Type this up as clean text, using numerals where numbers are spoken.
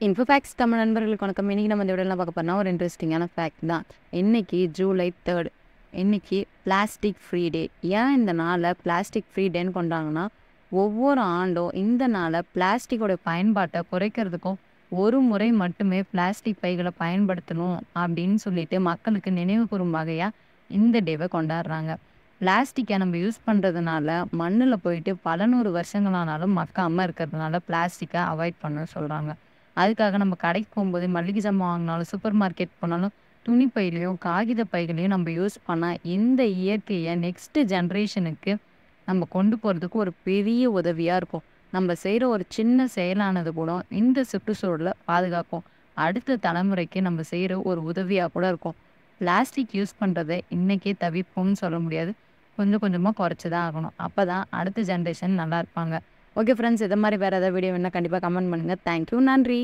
இன்ஃபோஃபேக்ட்ஸ் தமிழ் நண்பர்களுக்கு வணக்கம். இன்றைக்கி நம்ம இந்த வீடியோவில் பார்க்க போனால் ஒரு இன்ட்ரெஸ்டிங்கான ஃபேக்ட் தான். இன்றைக்கி ஜூலை 3 இன்றைக்கி பிளாஸ்டிக் ஃப்ரீ டே. ஏன் இந்த நாளை பிளாஸ்டிக் ஃப்ரீ டேன்னு கொண்டாங்கன்னா, ஒவ்வொரு ஆண்டும் இந்த நாளை பிளாஸ்டிக்கோட பயன்பாட்டை குறைக்கிறதுக்கும் ஒரு முறை மட்டுமே பிளாஸ்டிக் பைகளை பயன்படுத்தணும் அப்படின்னு சொல்லிட்டு மக்களுக்கு நினைவு கூறும் வகையாக இந்த டேவை கொண்டாடுறாங்க. பிளாஸ்டிக்கை நம்ம யூஸ் பண்ணுறதுனால மண்ணில் போயிட்டு பல 100 வருஷங்களானாலும் மக்காமல் இருக்கிறதுனால பிளாஸ்டிக்கை அவாய்ட் பண்ண சொல்கிறாங்க. அதுக்காக நம்ம கடைக்கு போகும்போது மளிகை ஜாமான் வாங்கினாலும் சூப்பர் மார்க்கெட் போனாலும் துணி பைகளையும் காகித பைகளையும் நம்ம யூஸ் பண்ணால் இந்த இயற்கையை நெக்ஸ்ட் ஜென்ரேஷனுக்கு நம்ம கொண்டு போகிறதுக்கு ஒரு பெரிய உதவியாக இருக்கும். நம்ம செய்கிற ஒரு சின்ன செயலானது கூட இந்த சுற்றுச்சூழலை பாதுகாக்கும். அடுத்த தலைமுறைக்கு நம்ம செய்கிற ஒரு உதவியாக கூட இருக்கும். பிளாஸ்டிக் யூஸ் பண்ணுறதை இன்றைக்கே தவிர்ப்போம்னு சொல்ல முடியாது. கொஞ்சம் கொஞ்சமாக குறைச்சி தான் ஆகணும். அப்போ தான் அடுத்த ஜென்ரேஷன் நல்லா இருப்பாங்க. ஓகே ஃப்ரெண்ட்ஸ், இதை மாதிரி வேறு ஏதாவது வீடியோ வேணால் கண்டிப்பாக கமெண்ட் பண்ணுங்கள். தேங்க்யூ, நன்றி.